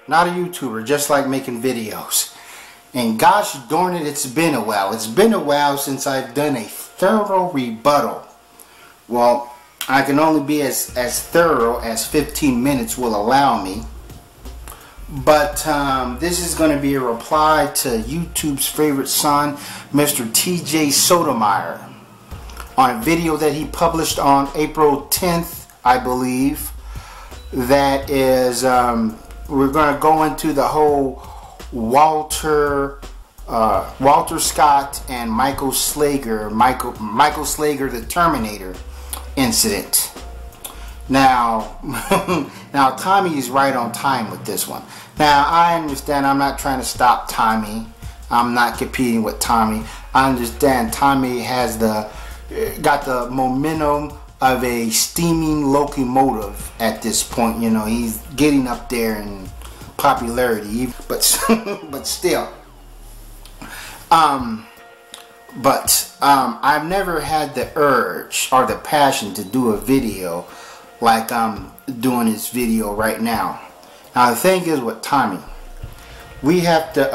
not a YouTuber, just like making videos. And gosh darn it, it's been a while. It's been a while since I've done a thorough rebuttal. Well, I can only be as thorough as 15 minutes will allow me. But this is going to be a reply to YouTube's favorite son, Mr. T.Sotomayor, on a video that he published on April 10th, I believe. That is, we're going to go into the whole Walter Scott and Michael Slager the Terminator incident. Now, now Tommy is right on time with this one. Now, I understand I'm not trying to stop Tommy. I'm not competing with Tommy. I understand Tommy has got the momentum of a steaming locomotive at this point. You know, he's getting up there in popularity, but still. I've never had the urge or the passion to do a video like I'm doing this video right now. Now the thing is with Tommy, we have to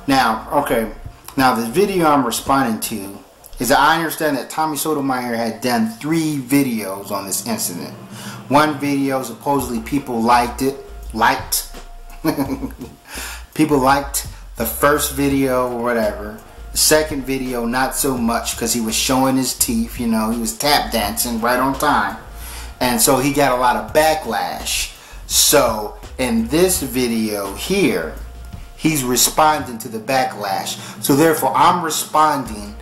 now the video I'm responding to is that I understand that T.Sotomayor had done 3 videos on this incident. One video supposedly people liked. People liked the first video or whatever. The second video not so much because he was showing his teeth, you know, he was tap dancing right on time. And so he got a lot of backlash. So in this video here, he's responding to the backlash. So therefore I'm responding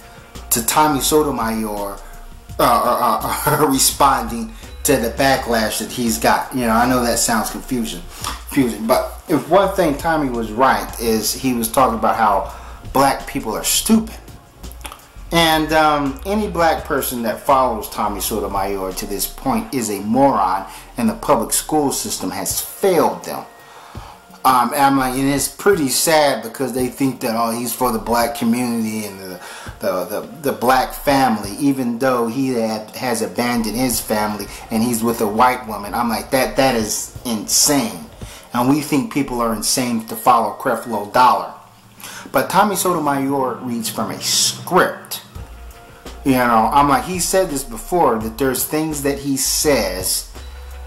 to T.Sotomayor responding to the backlash that he's got. You know, I know that sounds confusing, but if one thing Tommy was right is he was talking about how black people are stupid. And any black person that follows T.Sotomayor to this point is a moron, and the public school system has failed them. And I'm like, and it's pretty sad because they think that, oh, he's for the black community and the black family, even though he has abandoned his family and he's with a white woman. I'm like, that is insane. And we think people are insane to follow Creflo Dollar. But T.Sotomayor reads from a script. You know, I'm like, he said this before, that there's things that he says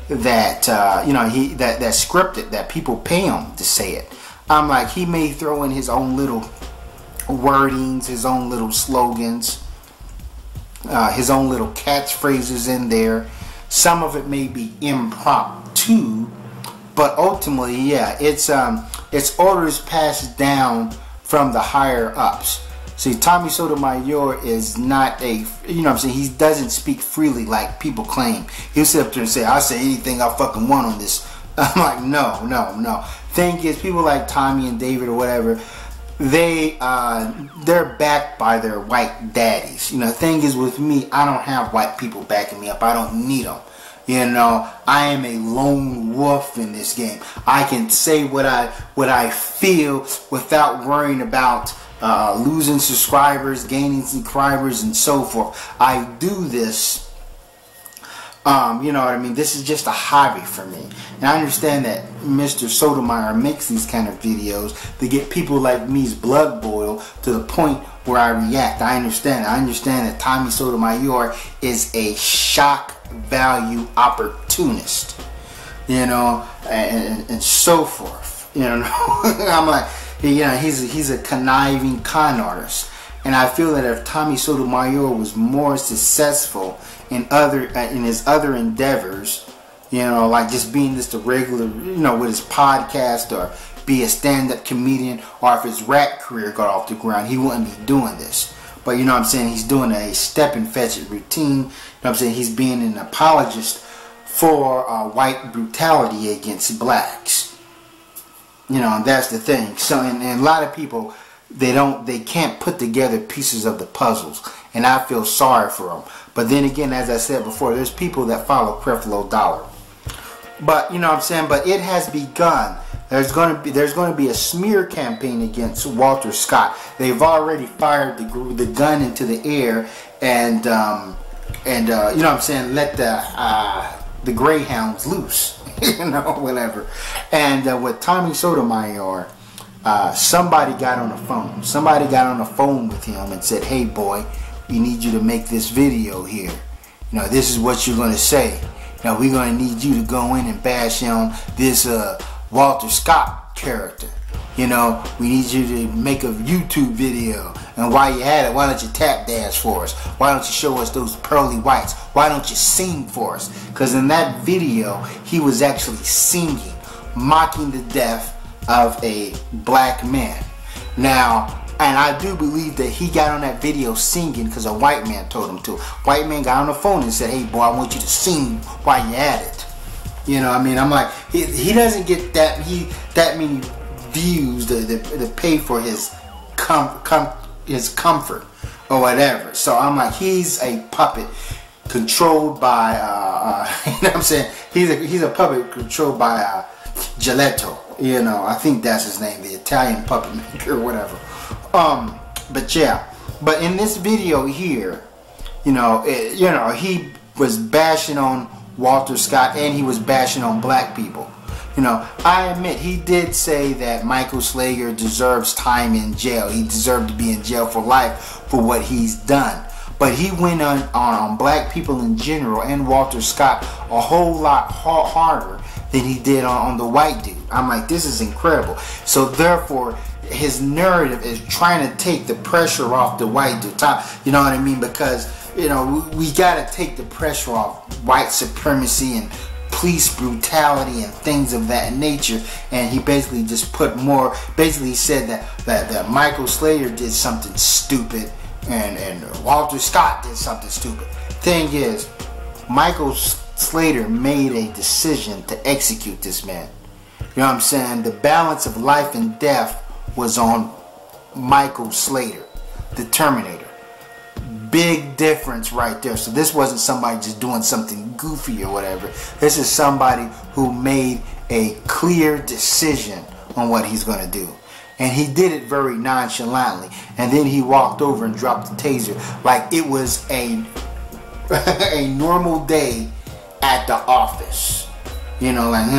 that you know, that's scripted, that people pay him to say it. I'm like, he may throw in his own little wordings, his own little slogans, his own little catchphrases in there. Some of it may be impromptu, but ultimately, yeah, it's orders passed down from the higher ups. See, T.Sotomayor is not a, you know what I'm saying, he doesn't speak freely like people claim. He'll sit up there and say, I'll say anything I fucking want on this. I'm like, no. Thing is, people like Tommy and David or whatever, they're backed by their white daddies. You know, the thing is with me, I don't have white people backing me up. I don't need them. You know, I am a lone wolf in this game. I can say what I feel without worrying about losing subscribers, gaining subscribers, and so forth. I do this, you know what I mean? This is just a hobby for me. And I understand that Mr. Sotomayor makes these kind of videos to get people like me's blood boil to the point where I react. I understand. I understand that T.Sotomayor is a shock value opportunist, you know, and so forth. You know, I'm like, you know, he's a conniving con artist, and I feel that if T.Sotomayor was more successful in his other endeavors, you know, like just being just a regular, you know, with his podcast or be a stand-up comedian, or if his rap career got off the ground, he wouldn't be doing this. But you know what I'm saying, he's doing a step and fetch it routine. You know what I'm saying, he's being an apologist for white brutality against blacks. You know, and that's the thing. So, and a lot of people, they can't put together pieces of the puzzles, and I feel sorry for them. But then again, as I said before, there's people that follow Creflo Dollar. But you know what I'm saying, but it has begun. There's going to be a smear campaign against Walter Scott. They've already fired the gun into the air, and you know what I'm saying, let the greyhounds loose. you know, whatever. And with Tommy Sotomayor, somebody got on the phone. Somebody got on the phone with him and said, hey boy, we need you to make this video here. You know, this is what you're going to say. Now we're going to need you to go in and bash on this Walter Scott character. You know, we need you to make a YouTube video. And while you at it, why don't you tap dance for us? Why don't you show us those pearly whites? Why don't you sing for us? Because in that video, he was actually singing, mocking the death of a black man. Now, and I do believe that he got on that video singing because a white man told him to. White man got on the phone and said, hey boy, I want you to sing while you're at it. You know what I mean? I'm like, he doesn't get that many views to pay for his comfort or whatever. So I'm like, he's a puppet controlled by you know what I'm saying? He's a puppet controlled by Giletto. You know, I think that's his name, the Italian puppet maker or whatever. But yeah, but in this video here, you know, he was bashing on Walter Scott and he was bashing on black people. You know, I admit he did say that Michael Slager deserves time in jail. He deserved to be in jail for life for what he's done. But he went on black people in general and Walter Scott a whole lot harder than he did on the white dude. I'm like, this is incredible. So therefore, his narrative is trying to take the pressure off the white dude. You know what I mean? Because, you know, we got to take the pressure off white supremacy and police brutality and things of that nature. And he basically just put more, basically said that Michael Slater did something stupid and Walter Scott did something stupid. Thing is, Michael Slater made a decision to execute this man. You know what I'm saying? The balance of life and death was on Michael Slater, the Terminator. Big difference right there. So this wasn't somebody just doing something goofy or whatever. This is somebody who made a clear decision on what he's going to do. And he did it very nonchalantly. And then he walked over and dropped the taser like it was a normal day at the office. You know, like, whoop,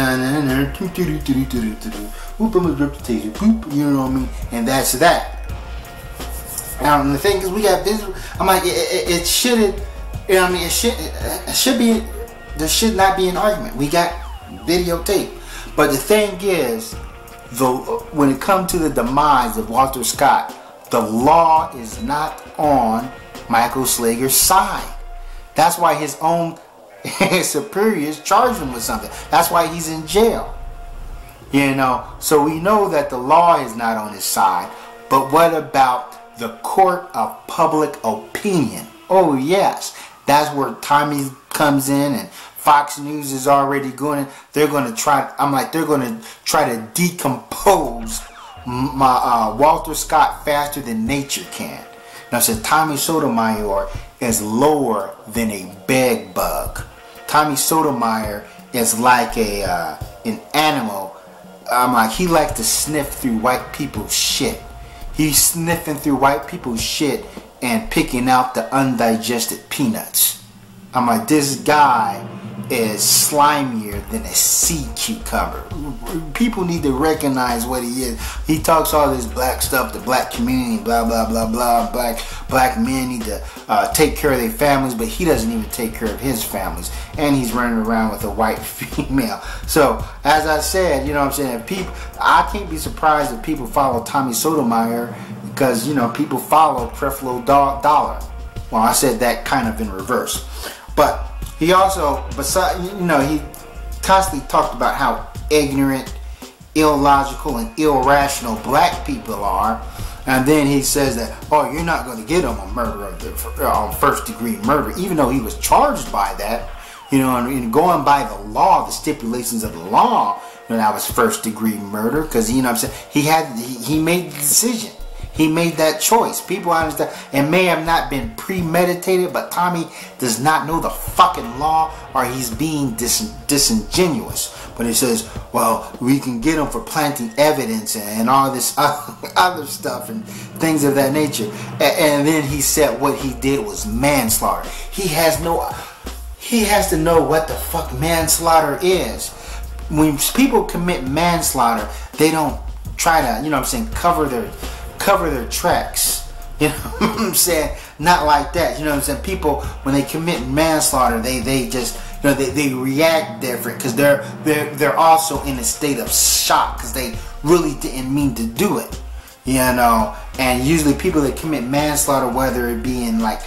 I'm gonna drop the taser, boop, you know what I mean? And that's that. Now, and the thing is, we got visual. I'm like, it shouldn't, you know what I mean? It should be, there should not be an argument. We got videotape. But the thing is, when it comes to the demise of Walter Scott, the law is not on Michael Slager's side. That's why his own superiors charged him with something. That's why he's in jail. You know, so we know that the law is not on his side. But what about the court of public opinion? Oh yes, that's where Tommy comes in, and Fox News is already going. They're going to try. I'm like, they're going to try to decompose my Walter Scott faster than nature can. Now, said Tommy Sotomayor is lower than a bed bug. Tommy Sotomayor is like an animal. I'm like, he likes to sniff through white people's shit. He's sniffing through white people's shit and picking out the undigested peanuts. I'm like, this guy is slimier than a sea cucumber. People need to recognize what he is. He talks all this black stuff, the black community, blah blah blah blah. Black men need to take care of their families, but he doesn't even take care of his families, and he's running around with a white female. So as I said, you know what I'm saying, people, I can't be surprised if people follow Tommy Sotomayor, because, you know, people follow Creflo Dollar. Well, I said that kind of in reverse. But he also, besides, you know, he constantly talked about how ignorant, illogical, and irrational black people are. And then he says that, oh, you're not going to get him a murder of the first-degree murder, even though he was charged by that. You know, and going by the law, the stipulations of the law, you know, that was first-degree murder, because, you know what I'm saying, he made the decision. He made that choice. People understand. It may have not been premeditated, but Tommy does not know the fucking law, or he's being disingenuous. But he says, well, we can get him for planting evidence and all this other stuff and things of that nature. And then he said what he did was manslaughter. He has to know what the fuck manslaughter is. when people commit manslaughter, they don't try to, you know what I'm saying, cover their tracks. You know what I'm saying? Not like that. You know what I'm saying? People, when they commit manslaughter, they just, you know, they react different because they're also in a state of shock because they really didn't mean to do it. You know, and usually people that commit manslaughter, whether it be in like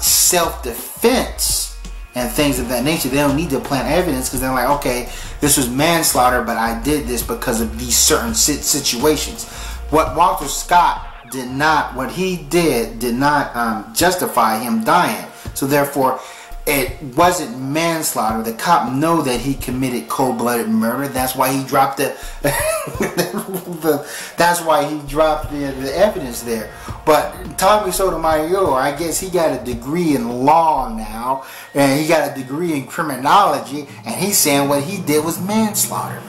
self-defense and things of that nature, they don't need to plant evidence because they're like, okay, this was manslaughter, but I did this because of these certain situations. What Walter Scott did not, what he did not justify him dying. So therefore, it wasn't manslaughter. The cop know that he committed cold-blooded murder. That's why he dropped that's why he dropped the evidence there. But Tommy Sotomayor, I guess he got a degree in law now, and he got a degree in criminology, and he's saying what he did was manslaughter.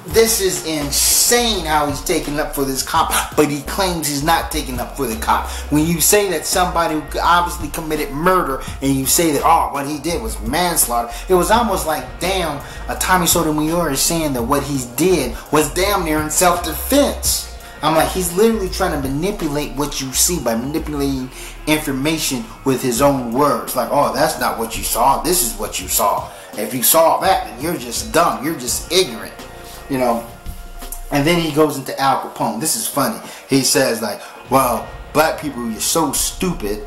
This is insane how he's taking up for this cop, but he claims he's not taking up for the cop. When you say that somebody who obviously committed murder and you say that, oh, what he did was manslaughter, it was almost like, damn, Tommy Sotomayor is saying that what he did was damn near in self-defense. I'm like, he's literally trying to manipulate what you see by manipulating information with his own words. Like, oh, that's not what you saw. This is what you saw. If you saw that, then you're just dumb. You're just ignorant. You know, and then he goes into Al Capone. This is funny. He says like, well, black people, you're so stupid.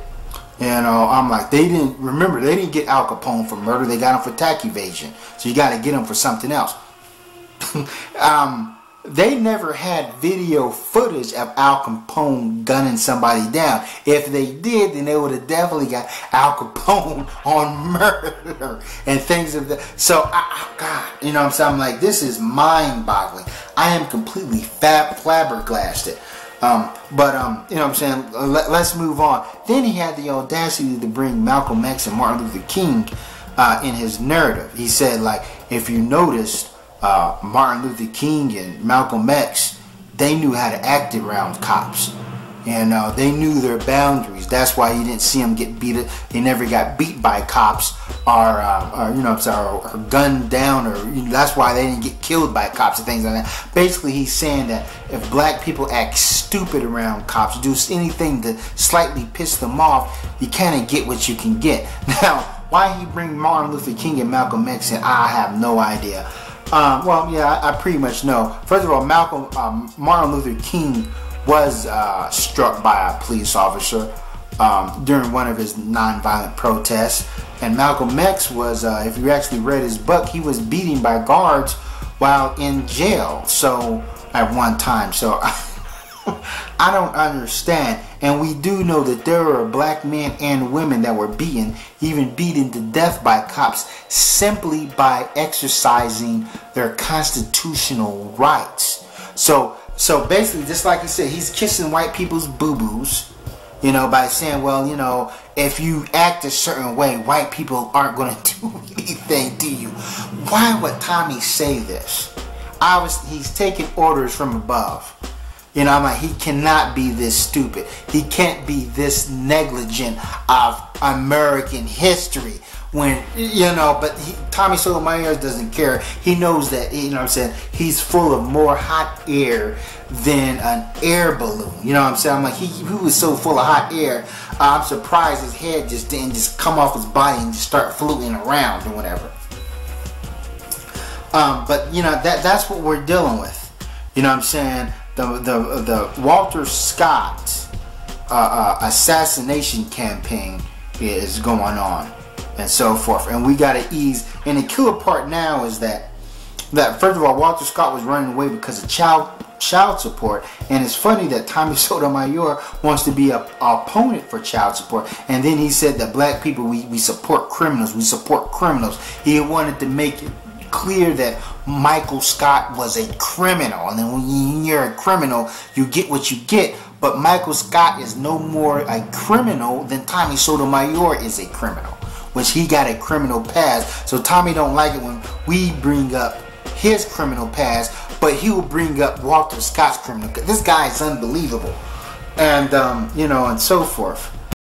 You know, I'm like, they didn't get Al Capone for murder. They got him for tax evasion. So you got to get him for something else. They never had video footage of Al Capone gunning somebody down. If they did, then they would have definitely got Al Capone on murder and things of that. So, God, you know what I'm saying? I'm like, this is mind-boggling. I am completely flabbergasted. You know what I'm saying? Let's move on. Then he had the audacity to bring Malcolm X and Martin Luther King in his narrative. He said, like, if you noticed, Martin Luther King and Malcolm X, they knew how to act around cops. And they knew their boundaries. That's why you didn't see them get beat. They never got beat by cops or you know, or gunned down, or that's why they didn't get killed by cops and things like that. Basically, he's saying that if black people act stupid around cops, do anything to slightly piss them off, you kind of get what you can get. Now, why he bring Martin Luther King and Malcolm X in, I have no idea. Well, yeah, I pretty much know. First of all, Martin Luther King was struck by a police officer during one of his nonviolent protests. And Malcolm X was, if you actually read his book, he was beaten by guards while in jail. So, at one time. So, I don't understand. And we do know that there were black men and women that were beaten, even beaten to death by cops, simply by exercising their constitutional rights. So basically, just like he said, he's kissing white people's boo-boos, you know, by saying, well, you know, if you act a certain way, white people aren't going to do anything to you. Why would Tommy say this? He's taking orders from above. You know, I'm like, he cannot be this stupid. He can't be this negligent of American history. When, you know, but Tommy Sotomayor doesn't care. He knows that, you know what I'm saying, he's full of more hot air than an air balloon. You know what I'm saying? I'm like, he was so full of hot air, I'm surprised his head just didn't just come off his body and just start floating around or whatever. But, you know, that's what we're dealing with. You know what I'm saying? The Walter Scott assassination campaign is going on and so forth, and we got to ease. And the killer part now is that first of all, Walter Scott was running away because of child support, and it's funny that Tommy Sotomayor wants to be an opponent for child support, and then he said that black people, we support criminals, He wanted to make it clear that Michael Scott was a criminal, and then when you're a criminal, you get what you get. But Michael Scott is no more a criminal than Tommy Sotomayor is a criminal, which he got a criminal past. So Tommy don't like it when we bring up his criminal past, but he will bring up Walter Scott's criminal. This guy is unbelievable, and you know, and so forth.